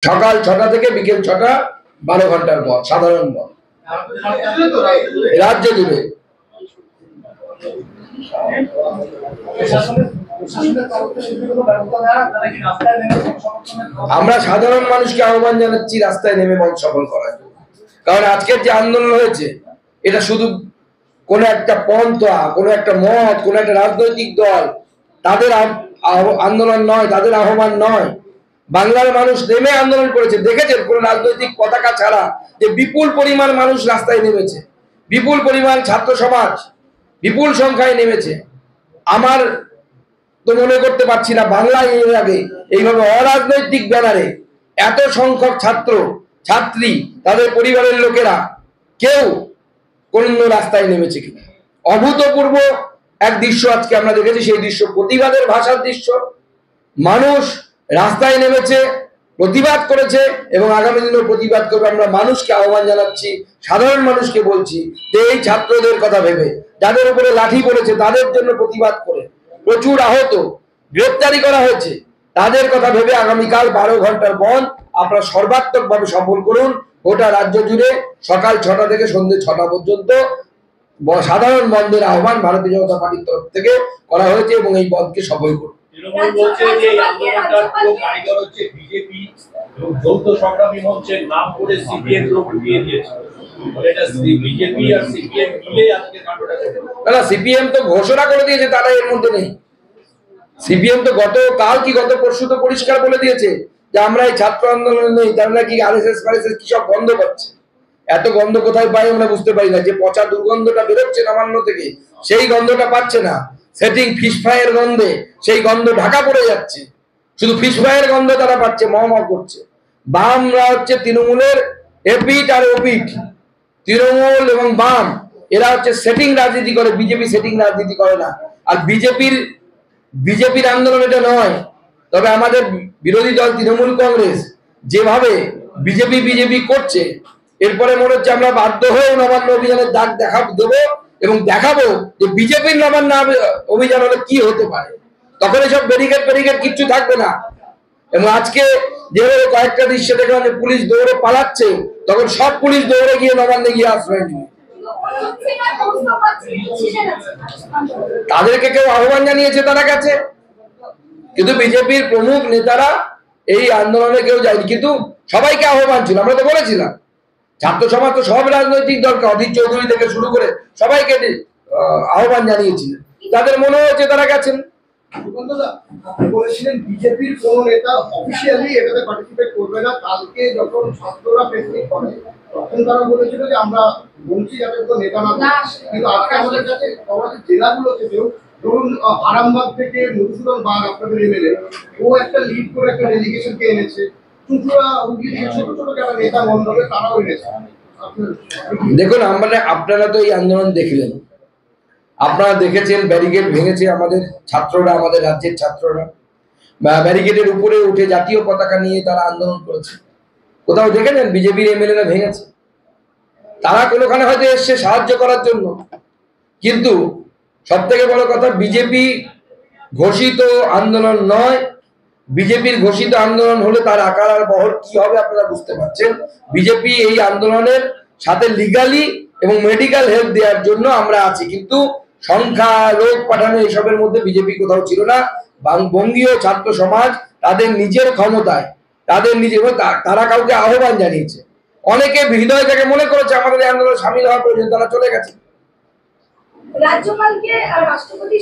সকাল ৬টা থেকে বিকেল ৬টা ১২ ঘন্টার পর সাধারণ বন্ধ রাজ্য জুড়ে। আমরা সাধারণ মানুষকে আহ্বান জানাচ্ছি রাস্তায় নেমে মত সফল করার জন্য। কারণ আজকের যে আন্দোলন হয়েছে এটা শুধু কোন একটা পন্থা, কোন একটা মত, কোন একটা রাজনৈতিক দল তাদের আন্দোলন নয়, তাদের আহ্বান নয়। বাংলার মানুষ নেমে আন্দোলন করেছে। দেখেছেন কোন রাজনৈতিক পতাকা ছাড়া যে বিপুল পরিমাণ মানুষ রাস্তায় নেমেছে, বিপুল পরিমাণ ছাত্র সমাজ বিপুল সংখ্যায় নেমেছে। আমার তো মনে করতে পারছি না বাংলায় এর আগে এইভাবে অরাজনৈতিক ব্যানারে এত সংখ্যক ছাত্র ছাত্রী তাদের পরিবারের লোকেরা কেউ কোন রাস্তায় নেমেছে কিনা। অভূতপূর্ব এক দৃশ্য আজকে আমরা দেখেছি। সেই দৃশ্য প্রতিবাদের ভাষার দৃশ্য। মানুষ রাস্তায় নেমেছে, প্রতিবাদ করেছে এবং আগামী দিনেও প্রতিবাদ করবে। আমরা মানুষকে আহ্বান জানাচ্ছি, সাধারণ মানুষকে বলছি যে এই ছাত্রদের কথা ভেবে, যাদের উপরে লাঠি পড়েছে তাদের জন্য প্রতিবাদ করে প্রচুর আহত গ্রেপ্তারি করা হয়েছে, তাদের কথা ভেবে আগামীকাল ১২ ঘন্টার বন্ধ আপনারা সর্বাত্মকভাবে সফল করুন। গোটা রাজ্য জুড়ে সকাল ৬টা থেকে সন্ধ্যে ৬টা পর্যন্ত সাধারণ বন্ধের আহ্বান ভারতীয় জনতা পার্টির তরফ থেকে করা হয়েছে এবং এই বন্ধকে সফল করুন। তৃণমূল বলছে যে এই আন্দোলনটার পুরো কারিগর হচ্ছে বিজেপি এবং যৌথ সংগ্রামী মঞ্চের নাম করে সিপিএম লোক দিয়ে দিয়েছে। এটা বিজেপি আর সিপিএম মিলে আজকে কাণ্ডটা করেছে। না, সিপিএম তো ঘোষণা করে দিয়েছে তারা এর মধ্যে নেই। সিপিএম তো গতকাল কি গত পরশু তো পরিষ্কার বলে দিয়েছে যে আমরা এই ছাত্র আন্দোলনে নেই। তারা নাকি আরএসএস ফারএসএস কি সব গন্ধ পাচ্ছে। এত গন্ধ কোথায় পাই আমরা বুঝতে পারি না। যে পচা দুর্গন্ধটা বেরোচ্ছে নবান্ন থেকে সেই গন্ধটা পাচ্ছে না। সেটিং ফিশ ফ্রাইয়ের গন্ধে সেই গন্ধ ঢাকা পড়ে যাচ্ছে। শুধু ফিশ ফ্রাইয়ের গন্ধ তারা পাচ্ছে, ম করছে। বামরা হচ্ছে তৃণমূলের এপিট আর ওপিট। তৃণমূল এবং বাম এরা হচ্ছে সেটিং রাজনীতি করে, বিজেপি সেটিং রাজনীতি করে না। আর বিজেপির আন্দোলন এটা নয়। তবে আমাদের বিরোধী দল তৃণমূল কংগ্রেস যেভাবে বিজেপি করছে, এরপরে মনে হচ্ছে আমরা বাধ্য হয়ে নবান্ন অভিযানের ডাক দেবো এবং দেখাবো যে বিজেপির নবান্ন অভিযান হলে কি হতে পারে। তখন এসব ব্যারিকেড কিচ্ছু থাকবে না। এবং আজকে যেভাবে কয়েকটা দৃশ্য দেখলাম যে পুলিশ দৌড়ে পালাচ্ছে, তখন সব পুলিশ দৌড়ে গিয়ে নবান্নে গিয়ে আশ্রয় নেবে। তাদেরকে কেউ আহ্বান জানিয়েছে তারা গেছে, কিন্তু বিজেপির প্রমুখ নেতারা এই আন্দোলনে কেউ যায়নি। কিন্তু সবাইকে আহ্বান ছিল, আমরা তো বলেছিলাম। ছাত্র সমাজ তো সব রাজনৈতিক দলকে, অধীর চৌধুরী থেকে শুরু করে সবাইকে আহ্বান জানিয়েছিলেন। তাদের মনে হয়েছে তারা গেছেন। বলেছিলেন বিজেপির কোন নেতা অফিশিয়ালি এটাতে পার্টিসিপেট করবে না। কালকে যখন ছাত্ররা প্রেস মিট করে তখন তারা বলেছিল যে আমরা বলছি যাতে কোনো নেতা না। কিন্তু আজকে আমাদের কাছে আমাদের জেলাগুলো থেকেও ধরুন আরামবাগ থেকে মধুসূদন বাগ আপনাদের এমএলএ, ও একটা লিড করে একটা ডেলিগেশনকে এনেছে। চুঁচুড়া হুগলি থেকে ছোট ছোট যারা নেতা মন্ডলে তারাও এনেছে। দেখুন, আপনারা তো এই আন্দোলন দেখলেন, আপনারা দেখেছেন ব্যারিকেড ভেঙেছে আমাদের ছাত্ররা, আমাদের রাজ্যের ছাত্ররা। ব্যারিকেডের উপরে উঠে জাতীয় পতাকা নিয়ে তারা আন্দোলন করেছে। কোথাও দেখেছেন বিজেপির এমএলএরা ভেঙেছে? তারা কোনোখানে হয়তো এসছে সাহায্য করার জন্য। কিন্তু সব থেকে বড় কথা, বিজেপি ঘোষিত আন্দোলন নয়। বিজেপির ঘোষিত আন্দোলন হলে তার আকার আর বহর কি হবে আপনারা বুঝতে পারছেন। বিজেপি এই আন্দোলনের সাথে লিগালি এবং মেডিকেল হেল্প দেওয়ার জন্য আমরা আছি, কিন্তু সংখ্যা লোক পাঠানো এসবের মধ্যে বিজেপি কোথাও ছিল না। বঙ্গীয় ছাত্র সমাজ তাদের নিজের ক্ষমতায়, তাদের নিজের তারা কাউকে আহ্বান জানিয়েছে। অনেকে হৃদয় থেকে মনে করেছে আমাদের এই আন্দোলনে সামিল হওয়ার প্রয়োজন, তারা চলে গেছে। রাজ্যপালকে রাষ্ট্রপতি